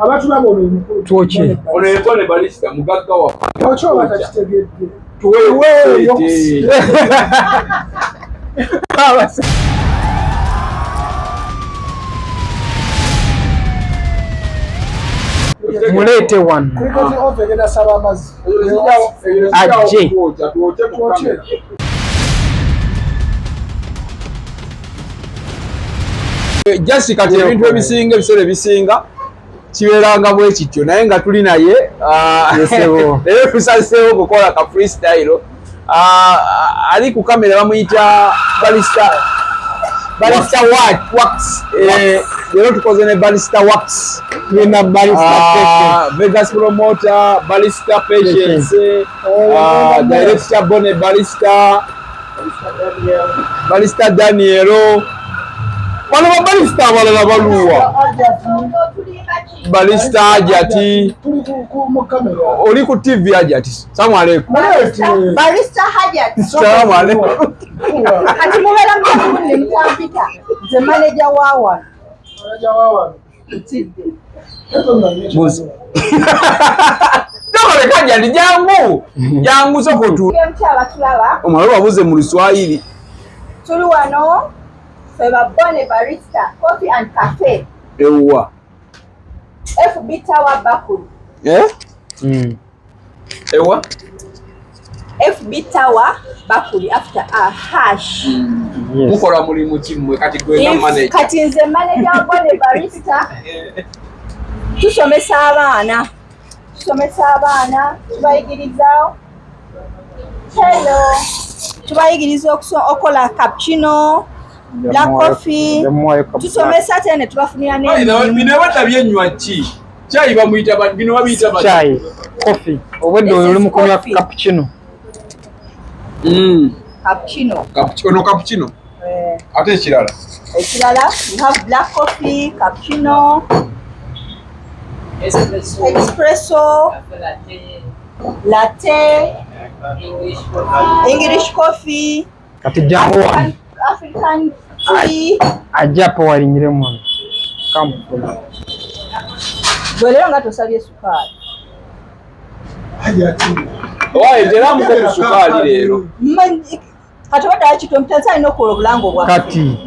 Abantu nabo tuoche Bonny barista mugagga wa ocho batakitegedde tuwewe mulete one Because Coffe genda saba amazzi aje tuoche just kati ebintu ebisinga ebiseera ebisinga kibeeranga bwe kityo naye nga tuli naye naye tusazeewo okukola ka freestyle ali ku kamera bamuyita barista wax leero tukoze ne barista wax tulina barista Vegas promoter barista patience director Bonny barista Danielo wano barista abalala baluwa barista Hajati oli ku TV Hajati salamu alaykum barista Hajati salamu alaykum kati mubeera mutabundi mutampita nze manager wawa utidde buzi Noleka jali jangu soko tu mkyala tulaba omwalo wabuze mu Luswahili tuli wano feba Bonny barista coffee and cafe ewa FB Tower Bakul ewa FB Tower Bakul after a hash mukola mulimu kimwe kati gwe manager kati nze manager wa Bonny barista tusomesa abaana tubayigiriza tubayigiriza okola cappuccino black coffee tusomesa ate ne tubafunira bino batabyenywa ki chai bamuyita bino babiyita chai coffee obwedde oli mu kunywa cappuccino cappuccino ate ekirala you have black coffee cappuccino espresso latte English coffee kati jangu African tea ajapo walinyire mwana kampula lero nga tosabye sukali owaye tera mukoko sukali lero kati wadala kito mtanzania n'okola obulango bwa kati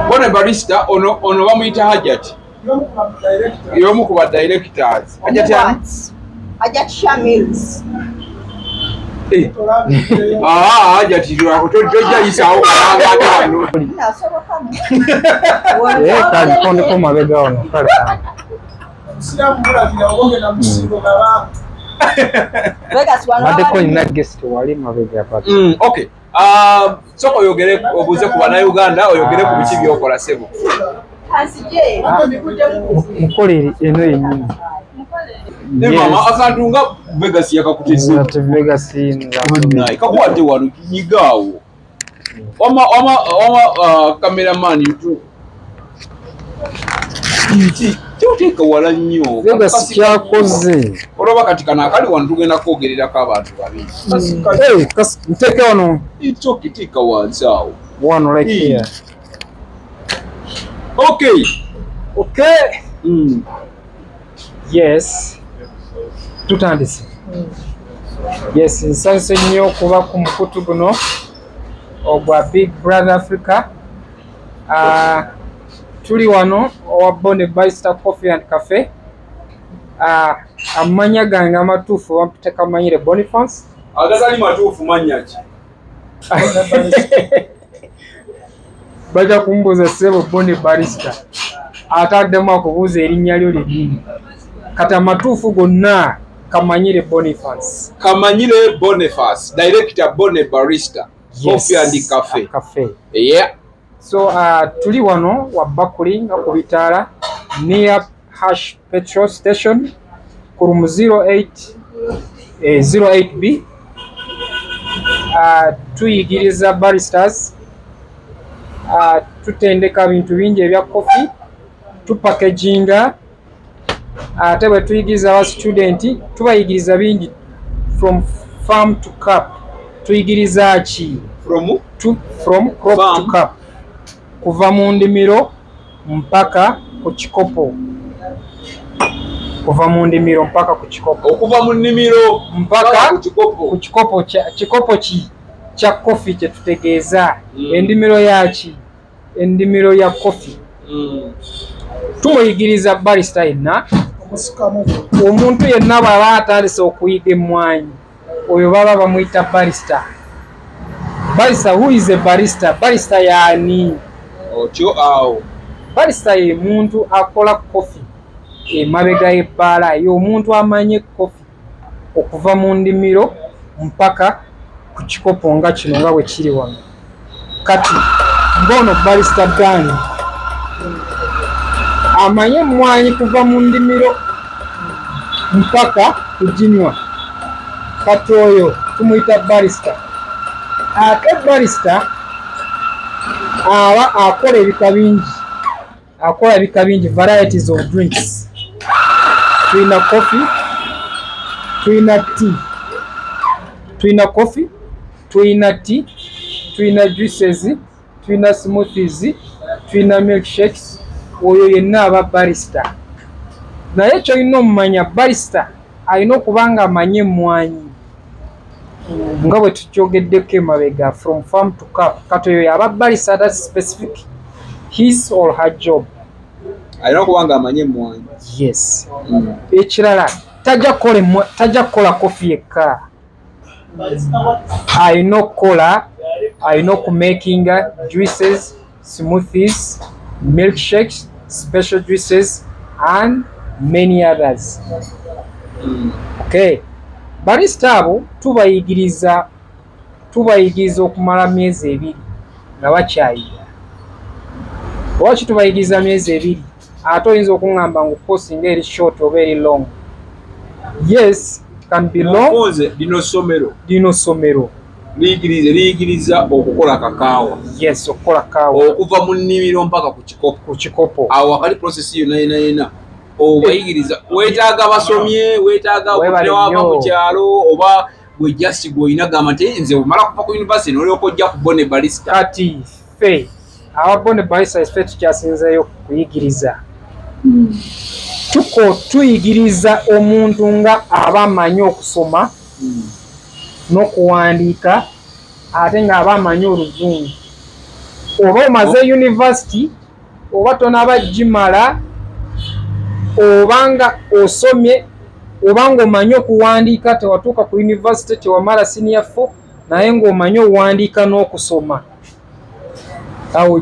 Bonny barista ono bamuyita Hajati y'omu ku ba directors Hajati Shamils Hajati tojjayisaawo kalanga ate wano kandikondeko mabega wano kale baddeko nina guest wali mabega pati okay soko oyogere obuuze ku bannayuganda oyogere ku biki byokola sebo mukolere eno yennyini mama akantu nga Vegas yakakutizza Vegas kakuwadde wano kinyigaawo wama cameraman tu kyoteeka wala nnyo Vegas kyakoze olaba kati kana akali wano tugenda kwogererako abantu babiri nteeke wano kiteeka wansi awo wano like here okay yes tutandise yes nsanze nnyo kuba ku mukutu guno ogwa Big Brother Africa tuli wano owa Bonny barista coffee and cafe amanya gange amatuufu bampita kamanyire Boniface agatali matuufu manya ki bajja kumbuuza ssebo Bonny barista ataddemu akubuuza erinnya lyo ly'eddiini kati amatuufu gonna kamanyire Boniface director Bonny barista coffee and cafe yeah so tuli wano wa Bakuli nga ku bitaala near Hash petrol station ku room 08B tuyigiriza baristas tutendeka bintu bingi ebya coffee tupackaginga ate bwe tuyigiriza aba student tubayigiriza bingi from farm to cup tuyigiriza ki from crop to cup kuva mu ndimiro mpaka ku kikopo kuva mu ndimiro mpaka ku kikopo. Okuva mu nnimiro mpaka ku kikopo kya Coffe kye tutegeeza. Endimiro yaki? Endimiro ya Coffe. Tumuyigiriza barista yenna. Omuntu yenna bw'aba atandise okuyiga emmwanyi, oyo baba bamuyita barista. Barista, who is a barista? Barista yaani? Otyo awo. Barista ye muntu akola Coffe emabega y'ebbaala, ye omuntu amanye Coffe okuva mu ndimiro mpaka ku kikopo nga kino nga bwe kiri wano. Kati ng'ono barista Bonny amanye emmwanyi kuva mu ndimiro mpaka kuginywa. Kati oyo tumuyita barista. Ate barista aba akola ebika bingi. Akola ebika bingi, varieties of drinks. Tulina coffee, tulina tea. Tulina coffee, tulina tea, tulina juices, tulina smoothies, tulina milkshakes. Oyo yenna aba barista. Naye kyolina omumanya barista alina okuba nga amanye emmwanyi nga bwe tukyogeddeko emabega, from farm to cup. Kati oyo aba barista, that specific his or her job. Alina okuba nga amanye emmwanyi. Yes. Ekirala tajja kukola Coffe yekka. Alina okukola, alina okumakinga juices, smoothies, milkshakes, special juices and many others. Okay. Barista abo tubayigiriza okumala myezi 2 nga bakyayiga. Lwaki tubayigiriza myezi 2? Ate oyinza okuŋŋamba ngu course nga eri short oba eri long. Yes, it can be long. Lino ssomero liyigiriza okukola kakaawa. Yes, okukola kaawa okuva mu nnimiro mpaka ku kikopo. Awo akali process yonna obayigiriza. Weetaaga basomye, weetaaga okutewaava mu kyalo, oba gwe just gw'olina gamba nti nze omala kuva ku university n'olyoka ojja ku Bonny barista. Kati ffe aba Bonny barista ffe tukyasinzeeyo kuyigiriza. Tuyigiriza omuntu nga aba amanyi okusoma n'okuwandiika, ate ng'aba amanyi Oluzungu. Oba omaze university, oba tonaaba gimala, oba nga osomye, oba ng'omanyi okuwandiika, tewatuuka ku university, tewamala senior 4, naye ng'omanyi okuwandiika n'okusoma, awo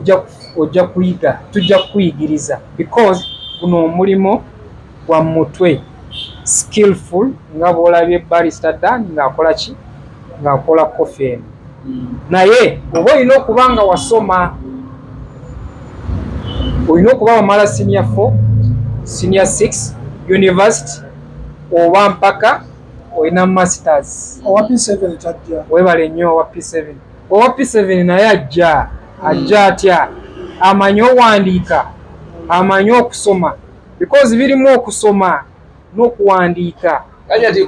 ojja kuyiga. Tujja kukuyigiriza because guno omulimo gwa mutwe, skillful, nga bw'olabye barista Bonny ng'akola ki? Ng'akola Coffe eno. Naye oba olina okuba nga wasoma, olina okuba wamala senior 4, senior 6, university, oba mpaka olina masters. Owa P7 tajja. Webale nnyo owa P7. Owa P7 naye ajja atya? Amanyi owandiika, amanyi okusoma, because birimu okusoma n'okuwandiika. Kati ati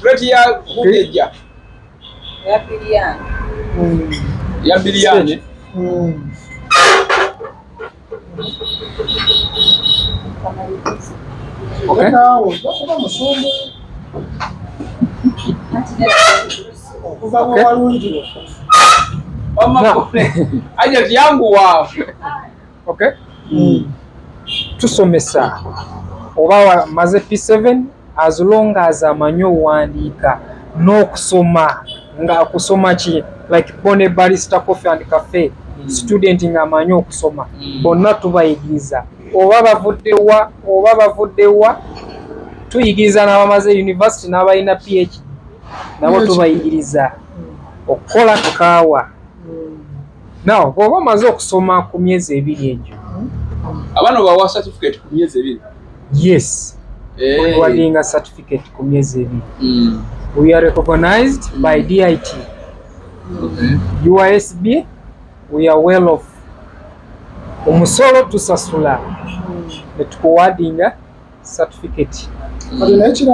plate ya kugeja ya biliani. Okay. Aje yangu wa. Okay. Tusomesa oba maze P7 as long as amanyi owandiika n'okusoma, nga kusoma ki like Bonny barista Coffe and cafe student nga amanyi okusoma, bonna tubayigiriza. Oba bavuddewa tuyigiriza n'abamaze university n'abalina PhD nabo tubayigiriza okukola kaawa. Now bw'oba omaze okusoma ku myezi 2 egyo, abana bawa certificate ku myezi 2. Yes. We are doing a certificate ku myezi 2. We are recognized by DIT. USB, we are well off. Omusolo tusasula netukuwadinga certificate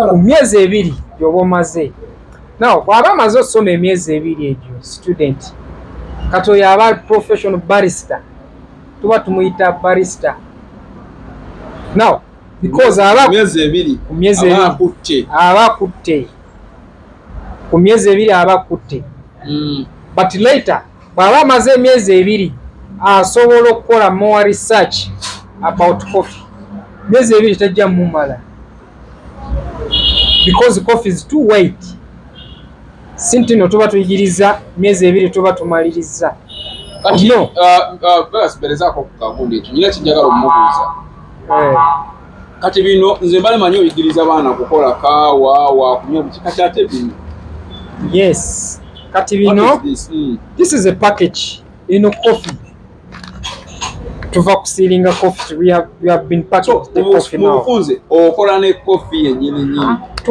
ku myezi 2 gyoba omaze. Now bw'aba amaze okusoma emyezi 2 egyo student, kati oyo aba professional barista, tuba tumuyita barista. Now because myezi ebiri abakutte ku myezi ebiri abakutte but later bw'aba amaze emyezi ebiri asobola okukola more research about coffee. Myezi ebiri tajja mumala because coffee is too weight. Sintino tuba tuyigiriza myezi ebiri tuba tumaliriza. No. Basiberezako ku kagundi ekyo nyina kijagala omubuuza. Kati bino nze mbale manyi oyigiriza baana kukola kaawa wakunywa bukika kyate bino. Yes. Kati bino this is a package in coffee. Tuva kusilinga coffee. We have been packaged the coffee now. Mufunze okola ne coffee yennyini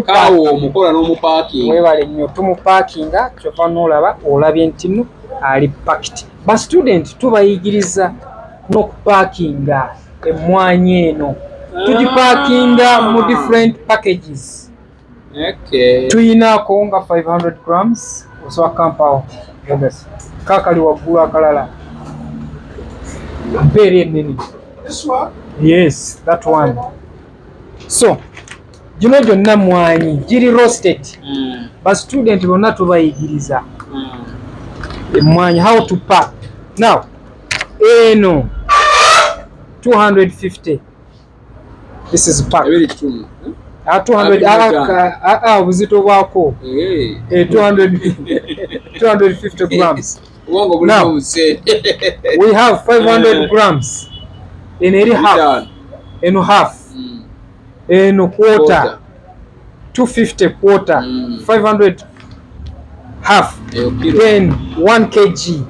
kaawa omukola n'omupaakinga. Webale nnyo tumupaakinga kyova n'olaba olabye nti nno ali packed. Ba student tubayigiriza n'okupaakinga emmwanyi eno. Tugipaakinga mu different packages. Okay. Tuyinaako nga 500 grams osobola kampawo kakali waggulu akalala mpeeri ennene. This one? Yes, that one. So gino gyonna mwanyi giri roasted. Ba student bonna tubayigiriza emmwanyi how to pack. Now eno 250. This is pack. 200 buzito bwako 250 grams. Now we have 500 grams in a half in quarter 250 quarter 500 half then 1 kg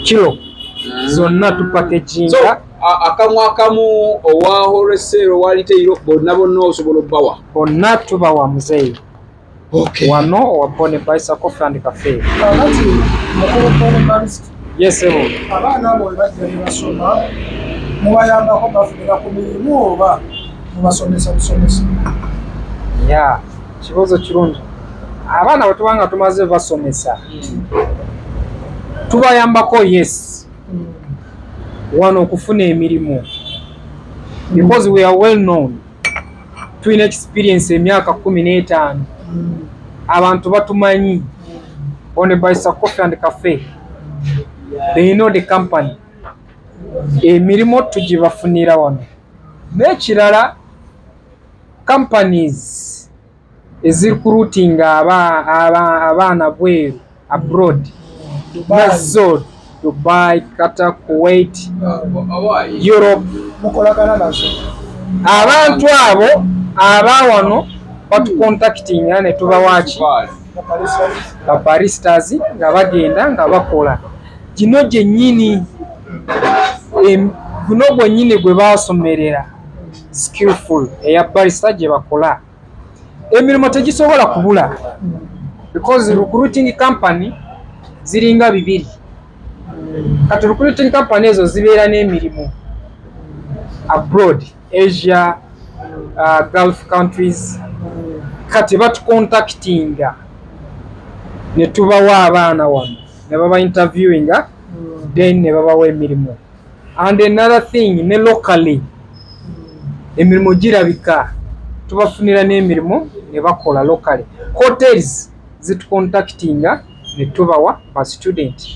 kilo zonna tupackaginga. Akamu owaho resero waliteiro bonna osobola obbawa. Bonna tubawa muzeeyi. Okay. Wano wa Bonny Coffe and Cafe. Kati mukulu Bonny barista. Yes, ebo. Abaana abo bajja ne basoma mubayambako bafunira ku mirimu oba mubasomesa busomesa. Yeah, kibuuzo kirungi. Abaana bwe tubanga tumaze basomesa tubayambako yes. One okufuna emirimu because we are well known. Twina experience emyaka 15 abantu batumanyi. Bonny Coffe and Cafe, they know the company. Emirimu tugibafunira wano n'ekirala companies ezirikurutinga abaana bweru abroad nazo Dubai, Kata, Kuwait, Europe. Abantu abo abawano batucontactinga ne tubawaaki baristas nga bagenda nga bakola gino gyennyini guno gwennyini gwe basomerera skillful eya barista gye bakola. Emirimu tegisobola kubula because recruiting company ziringa bibiri. Kati recruiting company ezo zibeera n'emirimu abroad, Asia, Gulf countries. Kati batucontactinga ne tubawa abaana wano ne baba interviewinga then ne babawa emirimu. And another thing, ne locally emirimu girabika tubafunira n'emirimu ne bakola locally. Hotels zitucontactinga ne tubawa ba student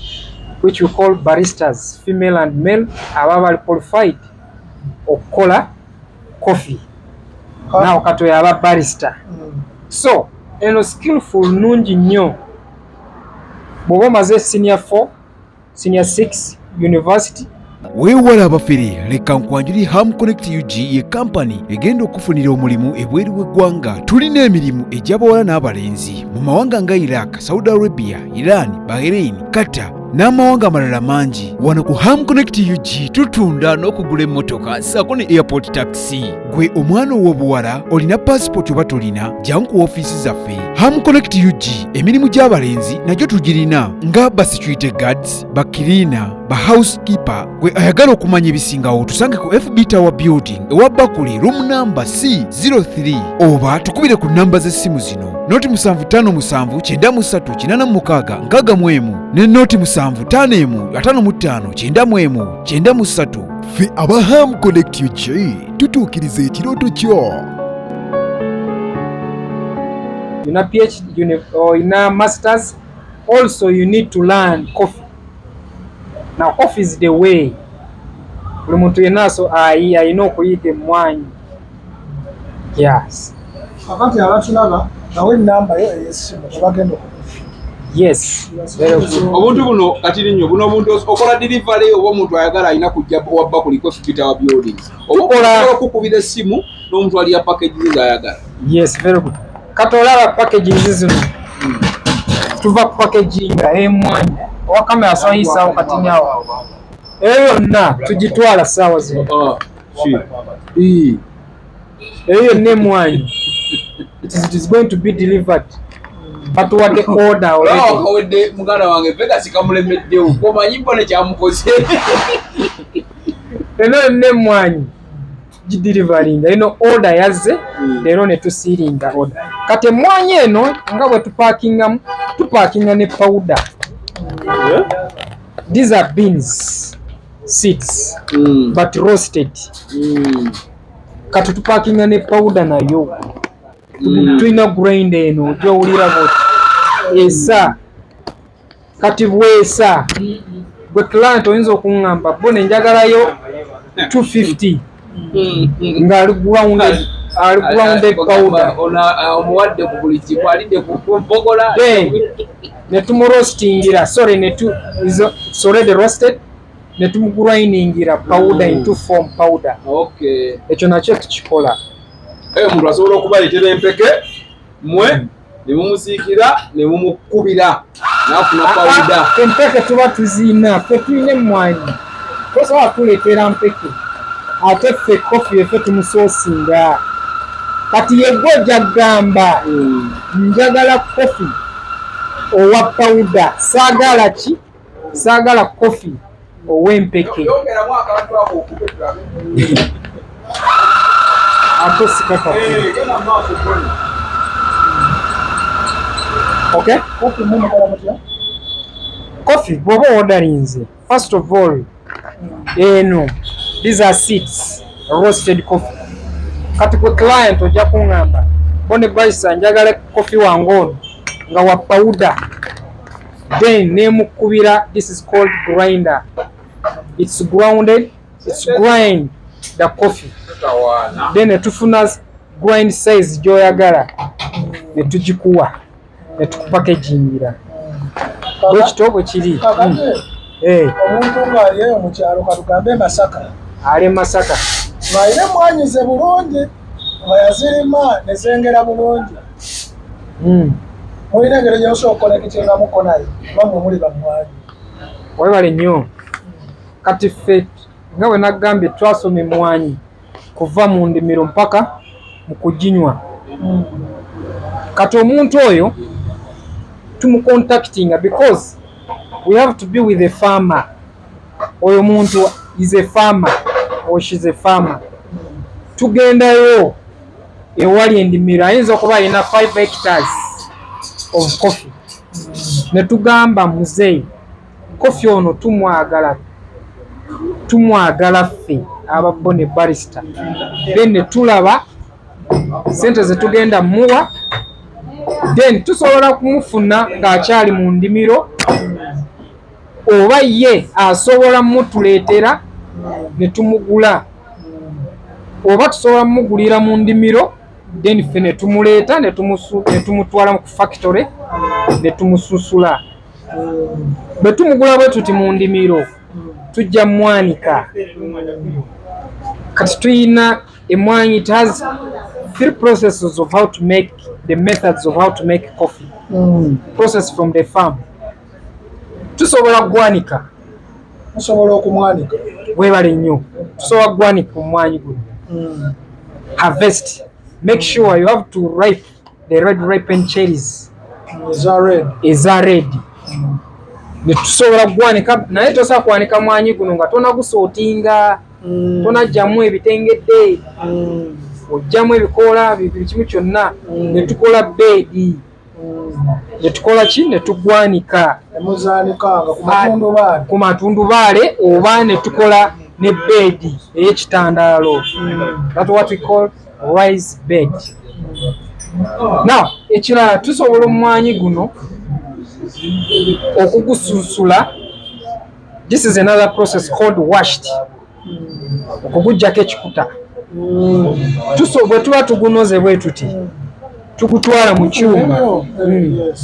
which we call baristas, female and male, ababa qualified okukola coffee. Now kato yaba barista. So eno skillful nungi nnyo. Bw'oba omaze senior 4, senior 6 university. Weewala abafere leka nkwanjuli Ham Connect UG ye company egenda okufunira omulimu ebweru w'eggwanga. Tulina emirimu egy'abawala n'abalenzi mu mawanga nga Iraq, Saudi Arabia, Iran, Bahrain, Kata n'amawanga amalala mangi. Wano ku Ham Connect UG tutunda n'okugula emmotoka ssaako ne airport taxi. Gwe omwana ow'obuwala olina passport oba tolina, jangu ku ofiisi zaffe. Ham Connect UG emirimu gy'abalenzi nagyo tugirina nga ba security guards, ba cleaner, ba housekeeper. Gwe ayagala okumanya ebisingawo tusange ku FB Tower Building ewa Bakule room number C03 oba tukubire ku namba z'essimu zino noti 757936 ne noti 75515593 Ffe aba Ham Connect UG tutuukiriza ekirooto kyo. Yuna PhD or yuna masters, also you need to learn coffee. Now coffee is the way. Buli muntu yenna ayina okuyiga emmwanyi. Yes. Kakati abatulaba nawe namba yo ey'essimu tebagenda okukufa. Yes. Obuntu buno kati nnyo buno omuntu okola delivery oba omuntu ayagala alina kujja wabba kuliko fitting wa buildings. Okola okukubira essimu n'omuntu ali ya package z'ayagala. Yes, very good. Kati olaba packaging zino. Tuva packaging emmwanyi. Wakame asayisa kati nyawo. Eyo yonna tugitwala ssaawa zino. Eyo n'emmwanyi. It is going to be delivered. But what the order already. Muganda wange Vegas kamulemeddewo. Komanyi mbone kyamukoze. Eno n'emmwanyi gidelivering. Eno order yazze leero ne tusiringa order. Kati emmwanyi eno nga bwe tupaakinga ne powder. These are beans, seeds, but roasted. Kati tupaakinga ne powder nayo. Tulina grind eno gy'owulira bwoti esa. Kati bwesa gwe client oyinza okuŋŋamba Bonny njagalayo 250 ng'ali grounded powder. Omuwadde ku buli kimu alidde ku mpogola. Ne tumurostingira, it's already roasted, ne tumugriningira powder into form powder. Okay. Ekyo nakyo tukikola. Omuntu asobola okubaleetera empeke mmwe ne mumusiikira ne mumukubira n'afuna pawuda. Empeke tuba tuziina, ffe tulina emmwanyi. Tosobola tuleetera mpeke. Ate ffe Coffe ffe tumusoosinga. Kati ye gwe ojja kugamba njagala Coffe owa pawuda. Saagala ki? Saagala Coffe ow'empeke. Okay? Coffe bw'oba ordarinze, first of all, these are seeds, roasted coffee. Kati kwe client ojja kuŋŋamba Bonny Barista njagala Coffe wange ono nga wa powder. Then nemukubira, this is called grinder. It's grounded, it's grind the coffee. Then netufuna grind size gy'oyagala netugikuwa netukupackagingira bwekito bwe kiri. Omuntu ng'aliyo mu kyalo katugambe Masaka. Ali Masaka ng'alina emmwanyi ze bulungi nga yazirima ne zengera bulungi. Mulina engeri gy'osobola okukonekitingamuko naye bamwe muli bamwanyi. Webale nnyo. Kati ffe nga bwe nagambye twasoma emmwanyi kuva mu ndimiro mpaka mu kuginywa. Kati omuntu oyo tumucontactinga because we have to be with a farmer. Oyo muntu is a farmer or she's a farmer. Tugendayo ewali endimiro ayinza okuba alina 5 hectares of coffee. Ne tugamba muzeeyi Coffe ono tumwagala ffe aba Bonny Barista. Then ne tulaba sente ze tugenda muwa, then tusobola kumufuna ng'akyali mu ndimiro oba ye asobola mutuleetera ne tumugula, oba tusobola mugulira mu ndimiro then ffe ne tumuleeta ne tumutwala ku factory ne tumususula. Bwe tumugula bwe tuti mu ndimiro tujja mwanika. Kati tuyina emmwanyi, it has 3 processes of how to make, the methods of how to make coffee. Process from the farm. Tusobola gwanika. Tusobola okumwanika. Webale nnyo. Tusobola gwanika omwanyi guno. Harvest. Make sure you have to ripe the red ripened cherries. Is red. Ne tusobola gwanika naye tosobola kwanika mwanyi guno nga tonagusootinga, tonagyamu ebitengedde, ojjamu ebikoola bibiri kimu kyonna, ne tukola beedi. Ne tukola ki? Ne tugwanika emuzaanikanga ku matundubaale oba ne tukola ne bed ey'ekitandaalo. That's what we call rice bed. Now ekirala tusobola omwanyi guno okugususula. This is another process called washed. Okugujjako ekikuta. Bwe tuba tugunoze bwe tuti tugutwala mu kyuma.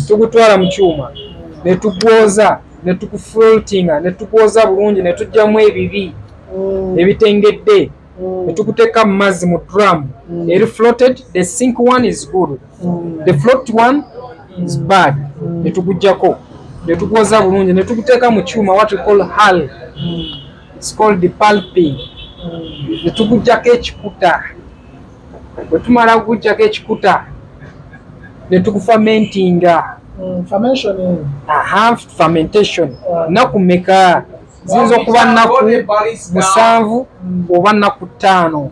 Tugutwala mu kyuma ne tugwoza ne tukufloatinga ne tugwoza bulungi ne tujjamu ebibi ebitengedde ne tukuteeka mu mazzi mu drum. Eri floated, the sink one is good, the float one is bad. Ne tugujjako ne tugwoza bulungi ne tukuteeka mu kyuma, what we call hull. It's called the pulping. Ne tugujjako ekikuta. Bwe tumala kugujjako ekikuta ne tukufamentinga. Fermentation. Naku meka ziyinza okuba nnaku 7 oba nnaku 5.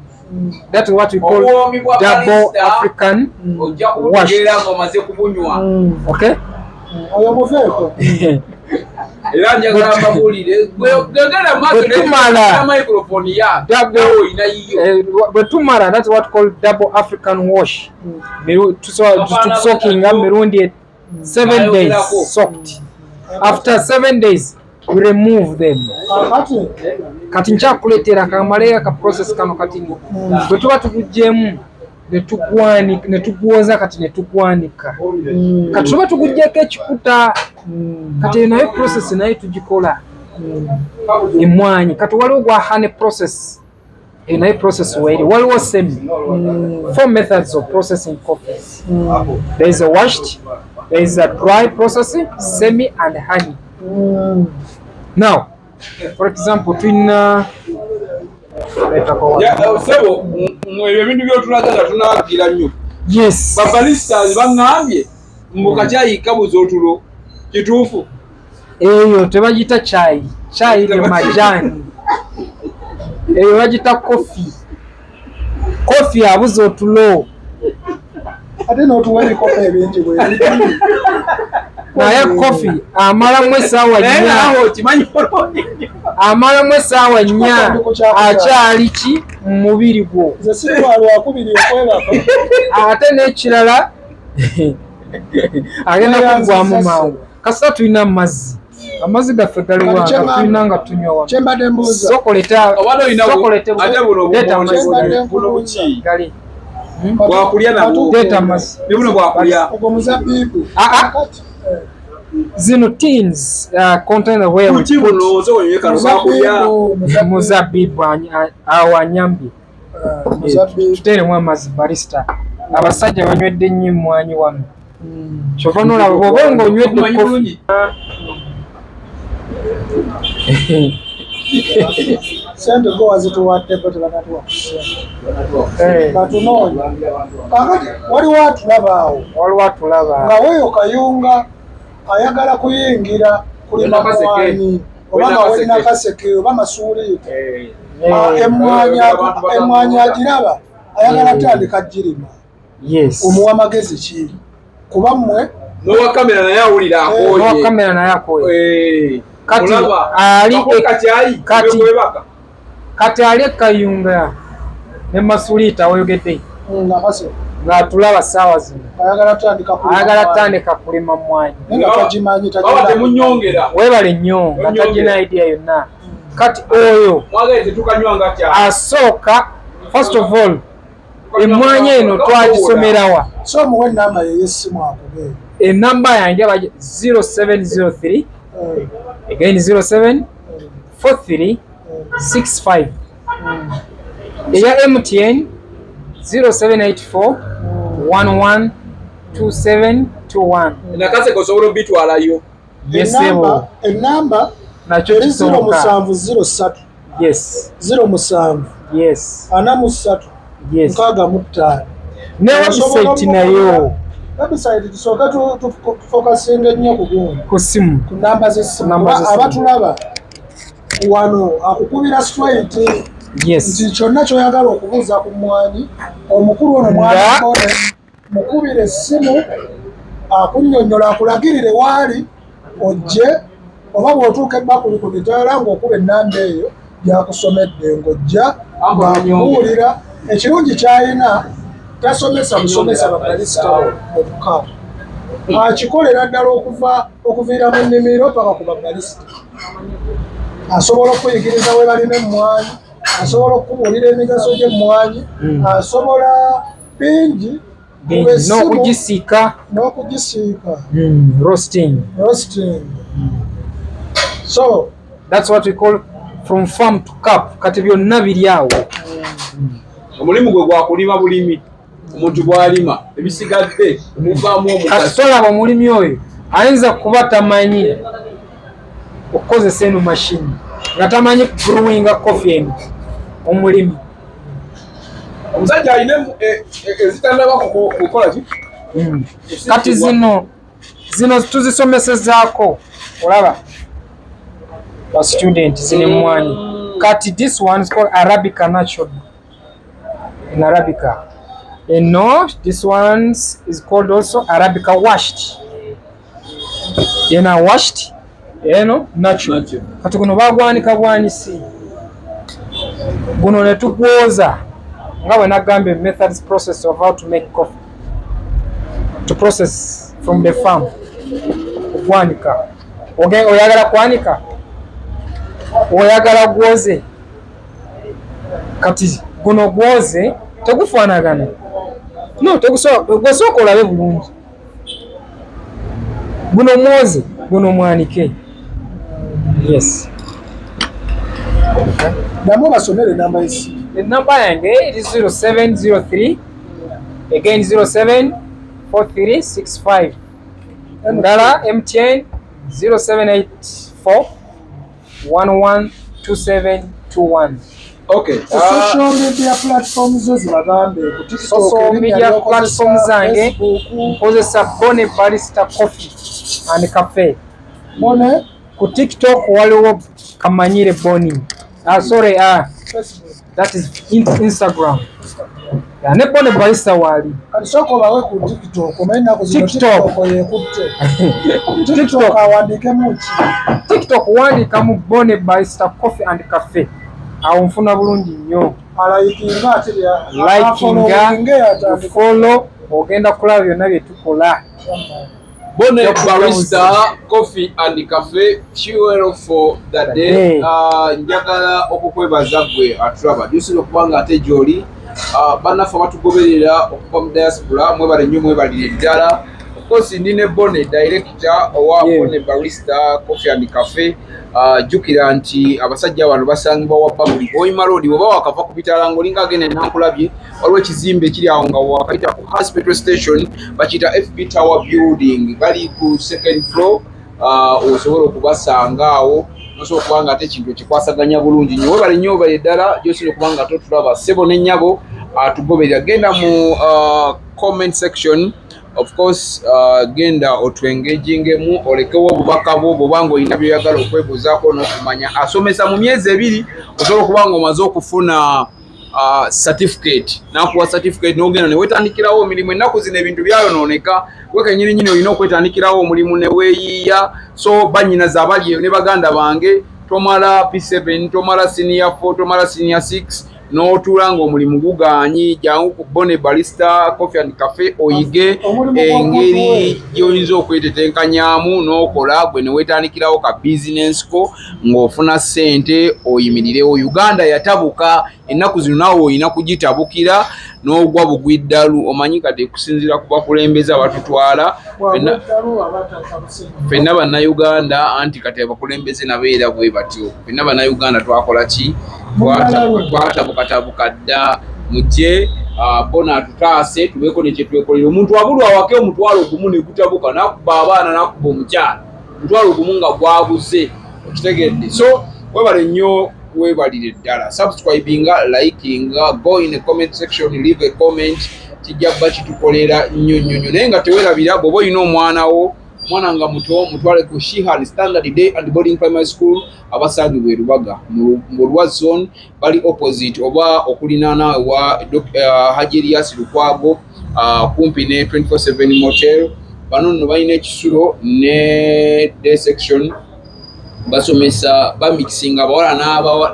That is what we call double African wash. Okay? Era njagala mbabulire gwegala Maaso ne microphone ya double ina yiyo. Bwe tumala, that's what called double African wash. Soaking mirundi 7 days soaked. After 7 days we remove them. Kati nkyakuleetera kamaleyo ka process kano kati bwe tuba tuguggyemu ne tugwoza kati ne tugwanika. Kati tuba tuguggyeko ekikuta kati nayo process nayo tugikola emmwanyi. Kati waliwo gwa honey process. Nayo process weeri waliwo semi. 4 methods of processing coffee. There is a washed, there is a dry processing, semi and honey. Now, for example, twina sebo ebintu by'otulaga tunawagira nnyo. Yes. Babaristas bangambye mukachayika buzotulo kituufu. Eyo tebagita chai. Chai ni majani. Eyo bagita coffee. Coffee abuzo otulo. Ate n'otuwa ebikopo ebingi bwe naye coffee amalamu essaawa 4. Amalamu essaawa 4 akyali ki mu mubiri gwo. nze sirwalwa 2 okwebaka. Ate n'ekirala agenda kugwamu mangu. Kasita tulina amazzi. Amazzi gaffe galiwa tulina nga tunywa wamu. Kyembadde mbuuza. Sokoleta ate buno buki gali. Bwakulya nabwo. Ne buno bwakulya. Ogwo muzabbiibu. Zino tins container where we put muzabbibu awanyambi. Tuteremu amazzi barista. Abasajja banywedde nnyo emmwanyi wano. Kyova n'olaba bw'oba ng'onywedde kofi. Sente go wazituwadde bo tebanatuwa ku ssente. Batunoonya. Kakati waliwo atulaba nga weeyo kayunga ayagala kuyingira kulima mwanyi oba nga walina kaseke oba masuuliite. Emmwanyi agiraba ayagala tandika girima. Omuwa magezi ki? Kuba mmwe n'owa kamera naye awulira akooye. Kati ali ekayunga ne masuuliita wayogedde ng'atulaba ssaawa zino ayagala tandika kulima mmwanyi. Weebale nnyo nga tagina idea yonna. Kati oyo asooka first of all emmwanyi eno twagisomerawa. So muwe ennamba y'essimu akube. Ennamba yange 0703 again 074365 eya MTN 0784112721. Nakase kosobola obitwalayo. Ennamba nakyo kisoboka. 0703 yes 07 yes 43 yes 65. ne website nayo. Website tusooka tufokasinga nnyo ku simu, ku namba z'essimu. Abatulaba wano akukubira straight nti kyonna ky'oyagala okubuuza ku mmwanyi, omukulu ono mwanakone mukubira essimu akunnyonnyola akulagirire waali ojje, oba bw'otuuka ebbakuli ku bitaala ng'okuba ennamba eyo byakusomedde ng'ojja ng'akubuulira ekirungi ky'alina tasomesa busomesa babalista mu bukapu akikolera ddala okuviira mu nnimiro paka ku babalista asobola okuyigiriza we balina emmwanyi asobola okubuulira emigaso gy'emmwanyi asobola bingi n'okugisiika roasting. So that's what we call from farm to cup. Kati byonna biri awo. Omulimu gwe gwakulima bulimi omuntu bw'alima ebisigadde muvaamu omugaso. Kati tolaba omulimi oyo ayinza kuba tamanyi okukozesa eno mashini nga tamanyi brewinga coffee eno omulimi. Omusajja alina ezitandaba kukola ki? Kati zino tuzisomesezaako olaba ba student zine mwani. Kati this one is called Arabica natural in Arabica. And no, this one is called also Arabica washed. Yena washed, natural. Kati guno bagwanika bwanisi. Guno ne tugwoza. Nga bwe nagambe methods process of how to make coffee. To process from the farm. Ogwanika. Oyagala kwanika? Oyagala gwoze? Kati guno gwoze tegufaanagana. No, tegusooka olabe bulungi. Guno mwoze, guno mwanike. Yes. Namwe basomere namba esi. Enamba yange is 0703 again 074365. Ndala MTN 0784 112721. Okay. Social media platforms zibagambe ku TikTok. Social media platforms zange nkozesa Bonny Barista Coffee and Cafe. Bonny ku TikTok waliwo kamanyire Bonny. Sorry, that is Instagram. Ya ne Bonny Barista wali. Kati soko bawe ku TikTok omaina ku TikTok yekutte. TikTok awandike muki. TikTok wandika mu Bonny Barista Coffee and Cafe. Awo nfuna bulungi nnyo. Likinga, follow, ogenda kulaba byonna bye tukola. Bonny Barista Coffee and Cafe, fuel for the day. Njagala okukwebaza gwe atulaba. Jusiro kubanga ate gy'oli bannaffe abatugoberera okuva mu diaspora mwebale nnyo mwebalire ddala. Of course ndi ne Bonny director owa Bonny Barista Coffee and Cafe. Jukira nti abasajja bano basangibwa wa Babuli Oyima Road bwe wakava ku bitala ngolinga agene nankulabye waliwo ekizimbe kiri awo nga wakayita ku hospital station bakita FB Tower building bali ku second floor. Osobola okubasanga awo nosobola kubanga ate ekintu ekikwasaganya bulungi nnyo webale nnyo bale ddala gyosobola kubanga totulaba ssebo n'ennyabo tugoberera genda mu comment section. Of course, genda otwengagingemu olekewo obubaka bwo bw'obanga olina by'oyagala okwebuuzaako n'okumanya. Asomesa mu myezi 2 osobola okubanga omaze okufuna certificate. N'akuwa certificate n'ogenda ne weetandikirawo omirimu. Ennaku zino ebintu byayonooneka. Gwe kennyini nnyini olina okwetandikirawo omulimu ne weeyiiya. So bannyinaze abali ne baganda bange tomala P7, tomala senior 4, tomala senior 6. N'otuula ng'omulimu gugaanyi jangu ku Bonny Barista Coffee and Cafe oyige engeri gy'oyinza okwetetenkanyaamu n'okola gwe ne weetandikirawo ka business ko ng'ofuna ssente oyimirirewo. Uganda yatabuka ennaku zino naawe olina kugitabukira n'ogwa bugwiddalu. Omanyi kati kusinziira ku bakulembeze abatutwala ffenna bannayuganda anti kati abakulembeze nabeera bwe batyo. Ffenna bannayuganda twakola ki? Twatabuka dda mujje Bonny atutaase tubeeko ne kye twekolera. Omuntu wabulwa awake omutwalo gumu ne gutabuka nakuba abaana nakuba omukyala omutwalo gumu nga gwabuze okitegedde. So webale nnyo webalire ddala subscribinga likinga go in the comment section leave a comment kijja kuba kitukolera nnyo naye nga tewerabira bw'oba olina omwana nga muto mutwale ku Shihan Standard Day and Boarding Primary School abasangibwa Rubaga mu Lwa Zone bali opposite oba okulinaana wa Haji Elias Lukwago kumpi ne 24/7 motel. Bano nno balina ekisulo ne day section basomesa bamikisinga abawala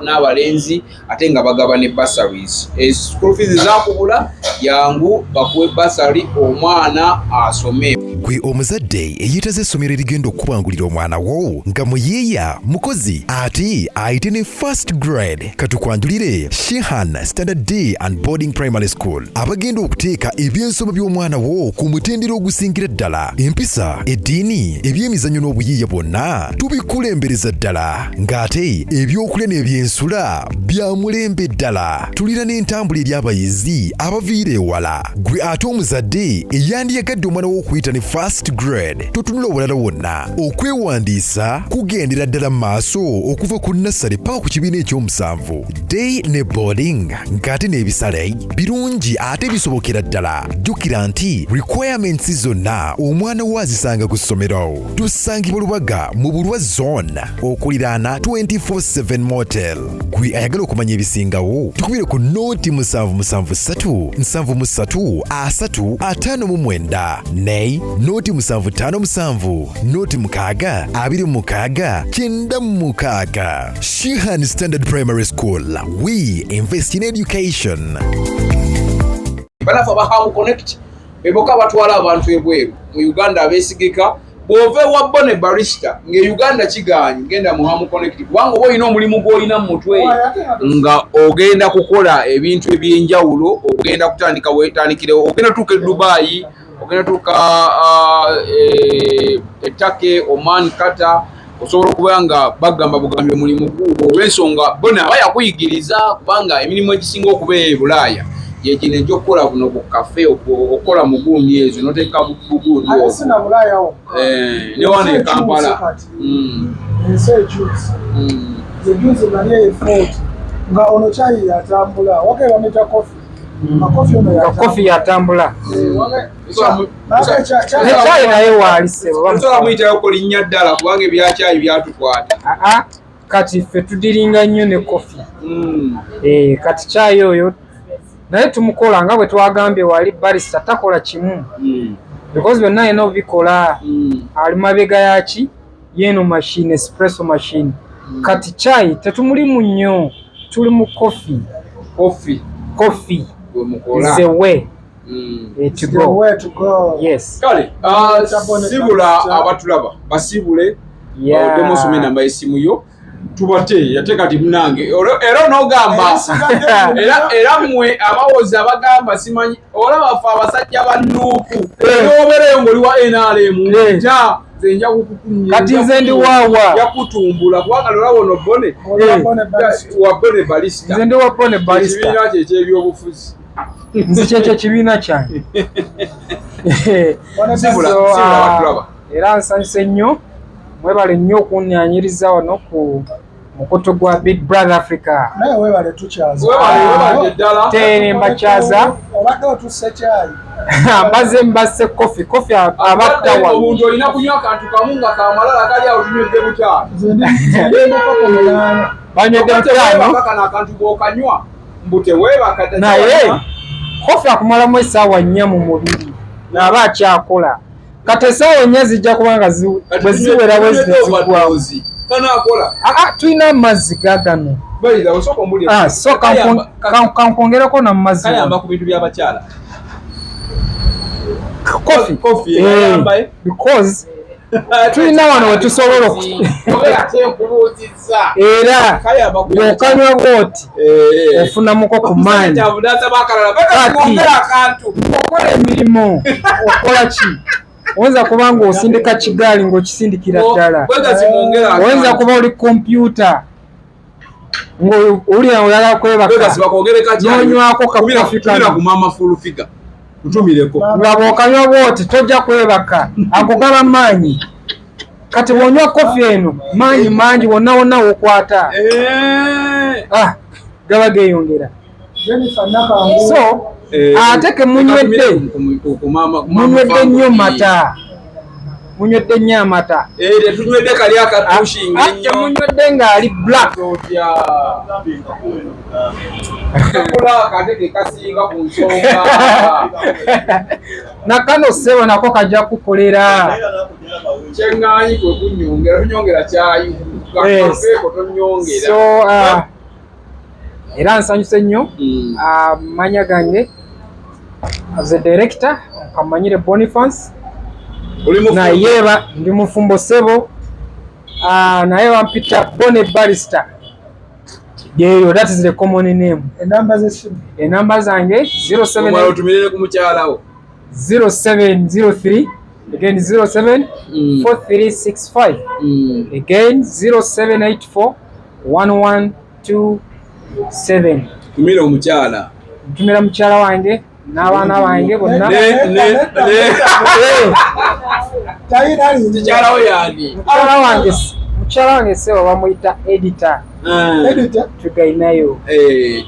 n'abalenzi ate nga bagaba ne bursaries. School fees zakubula yangu bakuwe bursary omwana asome. Gwe omuzadde eyeetaze essomero erigenda okubangulira omwana wo nga muyiiya mukozi ate ayite ne first grade katukwanjulire Shehan Standard Day and Boarding Primary School abagenda okuteeka ebyensoma by'omwana wo ku mutendera ogusingira ddala. Empisa, eddiini, ebyemizannyo n'obuyiiya bwonna tubikulembereza ddala ng'ate ebyokulya n'ebyensula bya mulembe ddala. Tulina n'entambula eri abayizi abaviira ewala. Gwe ate omuzadde eyandiyagadde omwana wo okuyita ne first grade totunula obulala wonna. Okwewandiisa kugendera ddala Maaso okuva ku nnassale paka ku kibiina ekyomusanvu. Day ne boarding ng'ate n'ebisale birungi ate bisobokera ddala. Jjukira nti requirements zonna omwana wo azisanga ku ssomero. Tusangibwa Lubaga mu Bulwa Zone okuliraana 24/7 motel. Gwe ayagala okumanya ebisingawo tukubire ku nooti 773 73 359 ne nooti 757 nooti 6 26 96. Shehan Standard Primary School. We invest in education. Banafa bahamu connect beboka batwala abantu ebweru mu Uganda abesigika bove wa Bonny barista nge Uganda kiganyi genda mu hamu connect wango boyina omulimu gw'olina mu mutwe nga ogenda kukola ebintu ebyenjawulo ogenda kutandika wetandikire ogenda tuka Dubai ogenda tuka Take Oman Kata osobola kubanga bagamba bugambi omulimu gwo olw'ensonga Bonny aba yakuyigiriza kubanga emirimu egisinga okubeera e Bulaaya yegine njokola buno ku Coffe okola mu gumi ezo noteka bugundi owo sina Bulaaya wo ne wana e Kampala juzi bali effort nga ono chai yatambula wake bameta Coffe Coffe yatambula chai naye walise bamusobola muyita yuko linnya ddala kubanga ebyachayi byatukwata kati ffe tudiringa nnyo ne Coffe kati chai oyo naye tumukola nga bwe twagambye wali barista takola kimu because byonna alina obikola ali mabega yaki yeno machine espresso machine kati chai tetumulimu nnyo tuli mu Coffe is a way to go. Yes. Kale sibula abatulaba basibule demusome namba esimu yo tubate yate kati munange era nogamba era mwe abawoza abagamba simanyi olaba fa abasajja bannuku obereyo ngoli wa NRM ja zenja kukukunya kati nze ndi wawa yakutumbula kubanga olaba ono Bonny wa Bonny barista nze ndi wa Bonny barista kibiina kye eky'ebyobufuzi nze kyekyo kibiina kyange era nsanyuse nnyo mwebale nnyo okunnyaniriza wano ku mukutu gwa Big Brother Africa. Naye webale tukyaza. Webale ddala. Tere mbakyaza. Obadde otusse chai. Mbaze mbase Coffe abatta wa. Omuntu olina kunywa akantu kamu nga kamalala kali awo tunywedde butaano. Zende papa mulana. Banywedde butaano. Kana akantu bw'okanywa mbute weebaka. Naye Coffe akumalamu essaawa 4 mu mubiri. N'aba akyakola. Kati essaawa 4 zijja kubanga bwe ziwera bwe zigwawo. Kana akola. Tulina amazzi gagano. Balira osoko omuli. So kankongereko n'amazzi. Kayamba ku bintu by'abakyala. Coffe yayamba because tulina wano we tusobola era okanywa bwoti ofunamuko ku maanyi okola emirimu okola ki oyinza kuba nga osindika kigaali ng'okisindikira ddala oyinza kuba oli kompyuta ng'oli oyagala kwebaka n'onywako kakufiga nga bw'okanywa bwoti tojja kwebaka akugaba maanyi kati bw'onywa Coffe eno maanyi mangi wonna wonna wokwata gaba geeyongera so ate ke munywedde nnyo mata munywedde nnyo amata tunywedde kali akatushinga ennyo munywedde ng'ali black nakano ssebo nako kajja kukolera kyeŋŋanyi kwe kunyongera tunyongera kyayi So era nsanyuse nnyo manya gange as a director kamanyire Boniface naye ndi mufumbo sebo naye bampita Bonny Barrister yeyo, that is the common name. Enamba zange 0703 again 074365 again 0784 1127. Tumira mukyala wange n'abaana bange bonna. Mukyala wange sebo bamuyita editor. Tugainayo.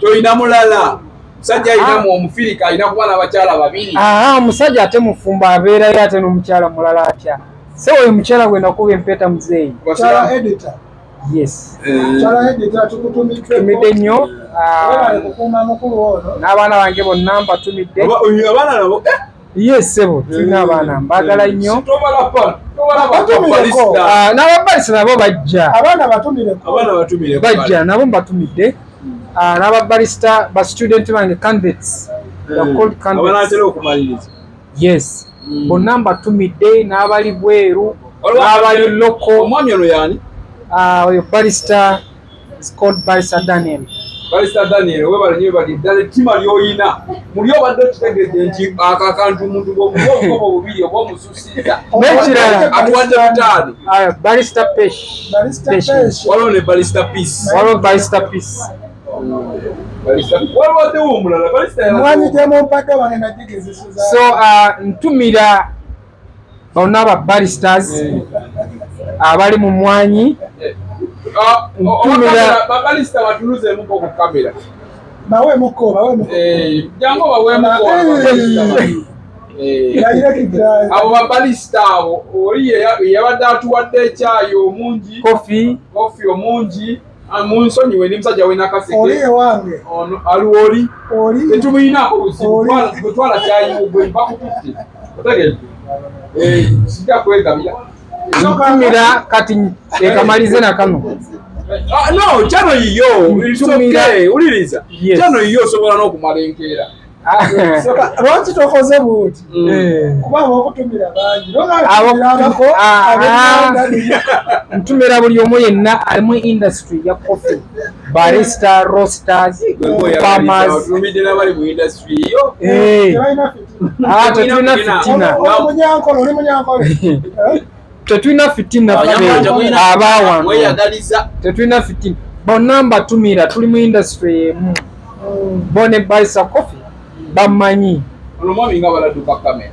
Toyina mulala. Musajja ayinamu omufirika ayina kuba n'abakyala babiri. Musajja ate mufumba abeerayo ate n'omukyala mulala atya. So oyo mukyala gwe nakuba empeta muzeeyi. Mukyala editor. Yes. Mukyala editor tukutumidde nnyo. Kukuuma mukulu ono. N'abaana bange bonna mbatumidde. Abaana nabo Yes sebo tulina abaana mbagala nnyo. N'ababalisa nabo bajja. Abaana batumireko. Bajja nabo mbatumidde. N'ababalista ba student bange candidates. Yes. Bonna mbatumidde n'abali bweru n'abali loko. Omwami ono yani? Oyo barrister is called Barrister Daniel. Barrister Daniel webalanyo bagidde ttima lyoyina muli obadde okitegedde nti akakantu omuntu bw'omugogo bubiri obw'omususiza n'ekirala atuwadde butaani. Barrister Pesh. Waliwo ne Barrister Peace. Waliwo Barrister Peace. Waliwo omulala Barrister so ntumira bonna aba barristers abali mu mwanyi. Babalista batuluze muko ku kamera. Bawemuko. Jango bawemuko. Abo babalista abo oli yabadde atuwadde ekyayi omungi. Coffe omungi. Munsonyiwe ni musajja we nakaseke. Oli ewange. Ono aluoli. Tetumuyina obuzibu. Gutwala kyayi ogwe bakututte. Otegedde. Sijja kwegabira. Ntumira kati ekamalize na kano. No, chano yiyo. Uliriza. Chano yiyo sobola n'okumala enkeera. Lwaki tokoze buti? Kuba okutumira bangi. Ntumira buli omu yenna ali mu industry ya coffee. Barrister, roasters, farmers. Tumidde n'abali mu industry yo. Tetulina fitina. Oli munyankolo. Tetulina fitina abaawa. Tetulina fitina. Bonna mbatumira tuli mu industry emu. Bonny Barrister Coffe bamanyi. Olumwami nga baladuka kamera.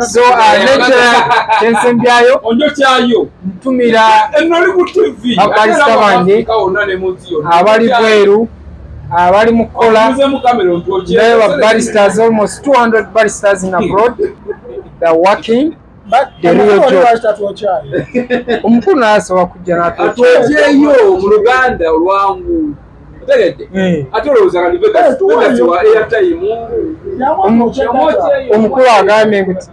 So kyensembyayo onjo kyayo ntumira enoli ku TV abalista bange abali bweru abali mukola naye ba barristers almost 200 barristers in abroad. They're working the real job. Omukulu n'asobola kujja n'atwejeyo mu Luganda olwangu. Otegedde? Ate olowooza nga Vegas wa airtime. Omukulu agambye nti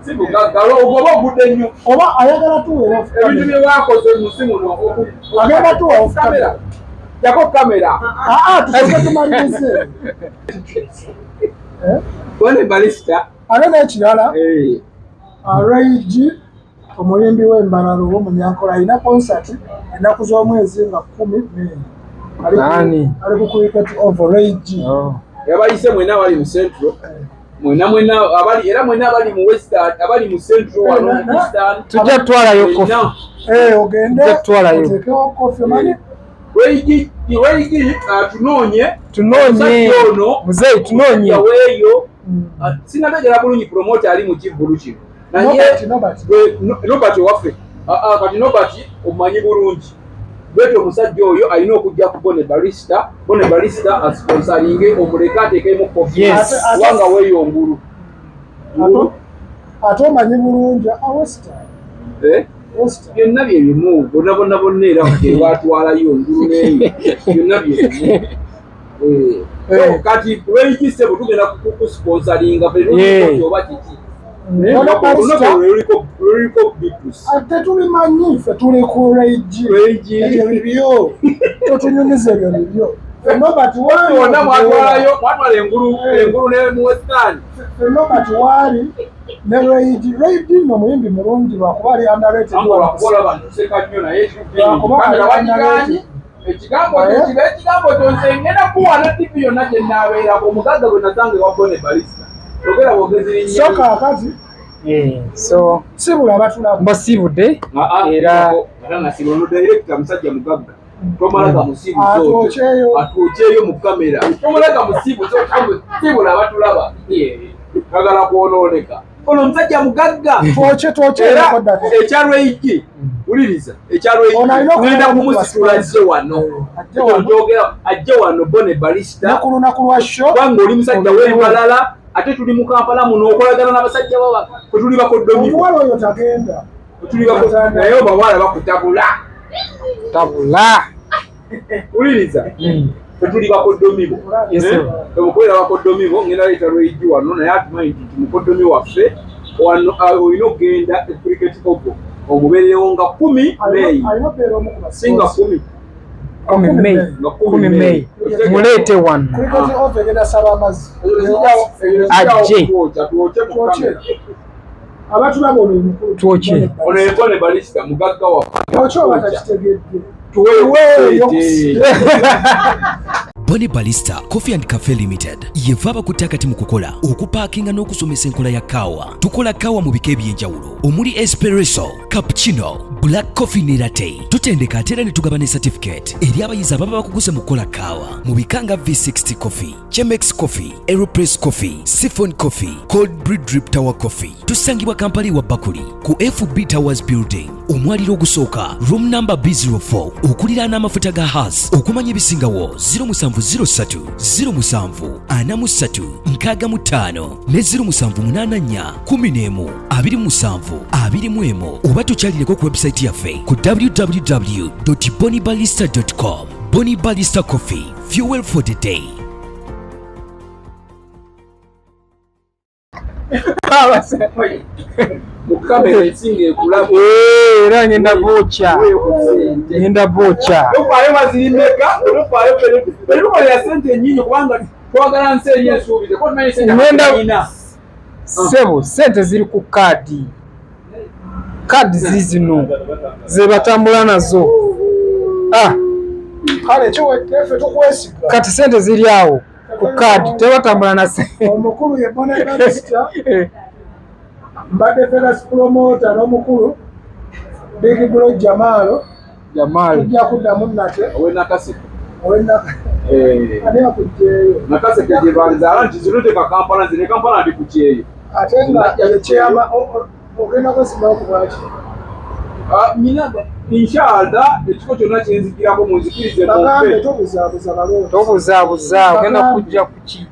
sibugagga oba ogudde nnyo. Oba ayagala tuweera ebintu bye baakoze mu musimu no. Agenda tuwa kamera. Jako kamera. Tusoke tumalirize. Bonny Barrister. Ate n'ekirala Rage omuyimbi w'embalalo w'omunyankole alina concert ennaku z'omwezi nga 10 ali ku cricket of Rage. Yabayise mwena abali mu Central. Mwena abali abali mu Western abali mu Central wano mu Eastern. Tujja twalayo Coffe. Ogende oteekewo Coffe mani. Weigi tunonye muzeeyi tunonye weeyo. Sinategera bulungi promoter ali mu Kivulu kino. Nobati waffe. Kati Nobati omanyi bulungi. Bwetyo omusajja oyo alina okujja ku Bonny Barrister. Bonny Barrister asponsoringe omuleka ateekemu Coffe. Wanga weeyo ngulu. Ate omanyi bulungi Byonna bye bimu bonna era batwalayo ngulu neeyo. Byonna bye bimu. Kati weeyigise bwe tugenda kusponsoringa oba kiki tetubimanyi ffe tuli ku regi ebyo bibyo totunyumiza ebyo bibyo nobati waali ne regi nno muyimbi mulungi lwakuba ali underrated ekigambo kyonse ngenda kuwana tivi yonna gye naabeerako omugagga gwe nasange wa Bonny Balista ogera bwogezi so kaakati so sibula batulaba mbasibudde era nasibula director musajja mugagga tomalaga musibu atwokyeyo mu kamera tomalaga musibu sibula abatulaba kagala kwonooneka ono omusajja mugagga ekyalo eigi uliriza ekyalo ngenda kumusitula ajje wano Bonny Balista kubanga oli musajja w'embalala ate tuli mu Kampala muno okolagana n'abasajja baba kwe tuli bakoddomi naye obawala bakutabula uliriza kwe tuli bakoddomi bo omukolera bakoddomi bo ngenda leeta lwejju wano naye atumanyi nti mukoddomi waffe olina okgenda cricket ogo omubeerewo nga 10 May singa 10 May muleete wano ajje abatulaba twokye Bonny Balista mugagga waffe Bonny Balista Coffee and Cafe Limited yeva abakutte akati mu kukola okupaakinga n'okusomesa enkola ya kaawa. Tukola kaawa mu bika eby'enjawulo omuli espresso, cappuccino, black coffee ne latte. Tutendeka ate era ne tugaba ne certificate eri abayizi ababa bakuguze mu kukola kaawa mu bika nga V60 coffee, Chemex coffee, Aeropress coffee, Siphon coffee, cold brew drip tower coffee. Tusangibwa Kampala wa Bakuli ku FB Towers building omwaliro ogusooka room number B04 okuliraana amafuta ga Haas. Okumanya ebisingawo 0703 07 43 65 ne 0784 11 27 21 oba tukyalireko ku website yaffe ku www.bonnybalista.com. Bonny Balista Coffee, fuel for the day. mukamera esinga ekulaba era ngenda boocha tofaayo bazirimeka tofaayo perukolera sente ennyingi kubanga twagala nsi eri ensuubize ko tumanyi sente sebo sente ziri ku kaadi zizino ze batambula nazo kale kiwettefe tukwesiga kati sente ziri awo ku kaadi tebatambula na sente. Omukulu ye Bonny Balista mbadde Vegas promoter n'omukulu Big Bro Jamal tujja kuddamu nate owenakaseke ani akujjeeyo nakaseke gye banzaala nti zino teka Kampala nzine Kampala ndi kukyeyo ate nga ekyama ogenda kwesimawo ku bwaki minaga inshallah ekiko kyonna kyenzikirako munzikirize bagambe tobuzaabuza ogenda kujja kuki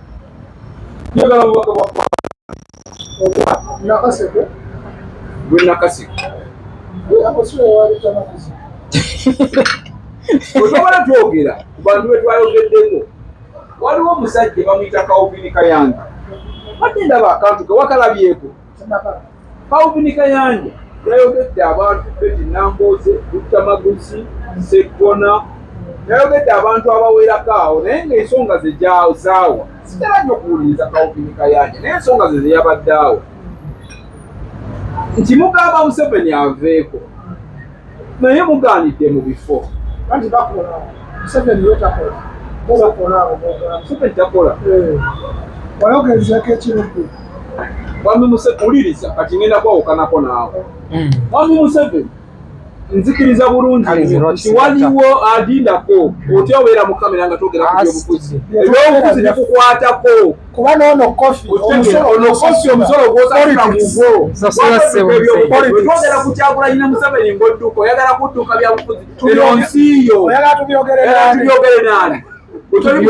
njagala bubaka bwa nakaseke gwe nakaseke otobola twogera ku bantu be twayogeddeko waliwo omusajja bamuyita Kawubini Kayanja badde ndaba akantu ke wakalabyeko Kawubini Kayanja yayogedde abantu Beti Nambooze, Luttamaguzi, Sekona, yayogedde abantu abawerako awo naye ng'ensonga ze zaawa sitera nnyo okuwuliriza Kawubini Kayanja naye ensonga ze yabadde awo nti mugamba Museveni aveeko naye mugaanidde mu bifo anti bakola Museveni yotakola Museveni takola wayogezeeko ekirugu Mwami Museveni uliriza kati ngenda kwawukanako naawe Mwami Museveni nzikiriza bulungi nti waliwo adindako otya obeera mu kamera nga twogera ku byobufuzi ebyobufuzi bikukwatako kuba noono Coffe omusolo gwosasula mugwo twogera ku Kyagulanyi ne Museveni ng'odduka oyagala kudduka byabufuzi eno nsi yo oyagala tubyogere naani oli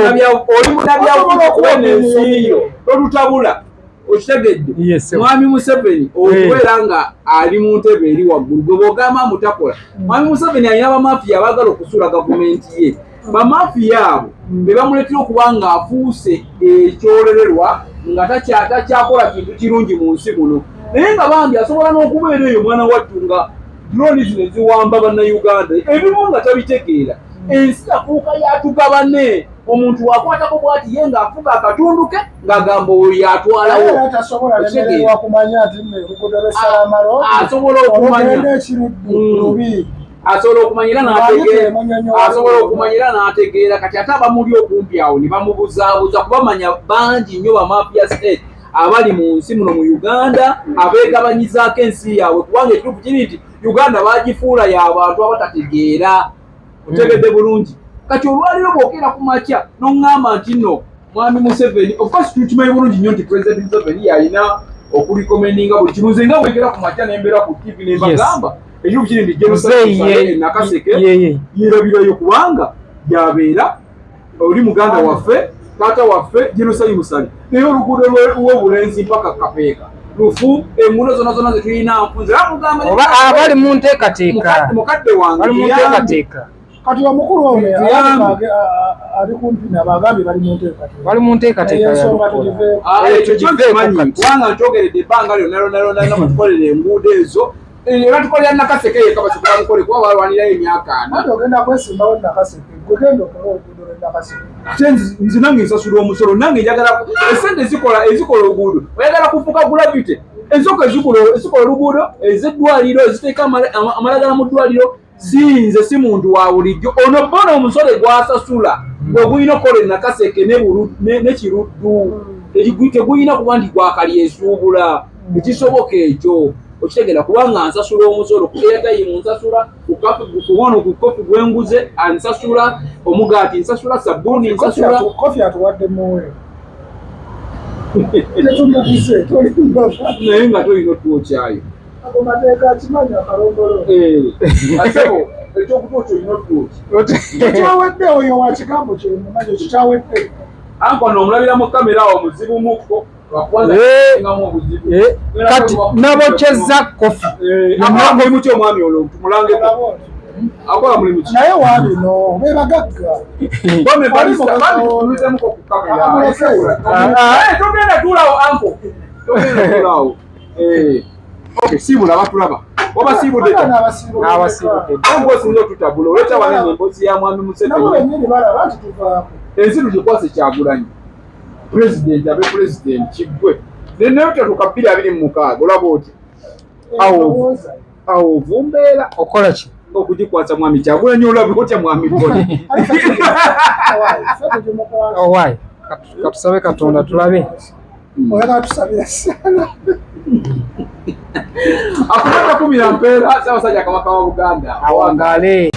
munabyabufuzi kuwena ensi yo totutabula okitegedde Mwami Museveni okubeera nga ali mu ntebe eri waggulu gwe bw'ogamba mutakola Mwami Museveni alina bamafiya abaagala okusuula gavumenti ye bamafiya abo be bamuletera okuba ng'afuuse ekyolererwa nga takyakola kintu kirungi mu nsi muno naye nga bambi asobola n'okubeera eyo mwana wattu nga drone zino ziwamba bannayuganda ebimu nga tabitegeera ensi yafuuka yatugabane omuntu wakwatako bwati ye ng'afuga akatundu ke ng'agamba oyo yatwalawo asobola okumanyira n'ategeera kati ate abamuli okumpi awo ne bamubuzaabuza kubamanya bangi nnyo bamafia state abali mu nsi muno mu Uganda abeegabanyizaako ensi yaabwe kubanga ekituufu kiri nti Uganda baagifuula y'abantu abatategeera otegedde bulungi kati olwaliro bw'okeera ku makya n'oŋŋamba nti nno mwami Museveni of course tukimanyi bulungi nnyo nti President Museveni yalina okulikomeninga buli kimu nze nga bwekera ku makya nembeera ku TV ne mbagamba ekituufu kiri nti Jenoside Nakaseke yeerabirayo kubanga yabeera oli muganda waffe taata waffe Jenoside Musali naye oluguudo lw'obulenzi mpaka Kapeeka lufu enguudo zonna zonna zetulina nfunze amugamba oba abali mu nteekateeka mukadde wange kati omukulu ono ali kumpi n'abagambi bali mu nteekateeka ekyo kyokimanyi kubanga ntyogeredde ebbanga lyonna batukolera enguudo ezo era tukolera Nakaseke yekka basobola mukole kuba balwanirayo emyaka ana ogenda kwesimbawo Nakaseke gugenda okola oluguudo lwe Nakaseke ate nze nange nsasula omusolo nange njagala esente ezikola oluguudo oyagala kufuka gravity ensoko ezikola oluguudo ez'eddwaliro eziteeka amalagala mu ddwaliro sinze si muntu wa bulijjo ono bona omusole gwasasula gwe gulina okukola Nakaseke n'ekiruddu tegulina kuba nti gwakalyesuubula ekisoboka ekyo okitegeera kubanga nsasula omusolo ku airtime nsasula kuwono ku Coffe gwenguze ansasula omugaati nsasula sabbuuni nsasula Coffe atuwadde muwe naye nga tolina otuwokyayo ekyokutuokyo olina otuwoki kyawedde oyo wa kigambo kyemumanyi kikyawedde anko n'omulabira mu kamera awo muzibu mukko kati nabokyezza Coffe akola mulimu ki omwami olwo tumulange akola mulimu ki naye waabino bebagagga tulizemu ku kamera togenda tuulawo anko togenda tuulawo siibula batulaba oba siibudde osinza otutabula oleta wanene emboozi ya mwami Museveni ensi tugikwase Kyagulanyi President abe President kiggwe naye tetuka 2026 olaba oti awo vumbeera okola ki okugikwasa mwami Kyagulanyi olabe otya mwami Bonny owaayi katusabe Katonda tulabe oyagala tusabira sana akumata kumira mpeera Ssaabasajja Kabaka wa Buganda awangale.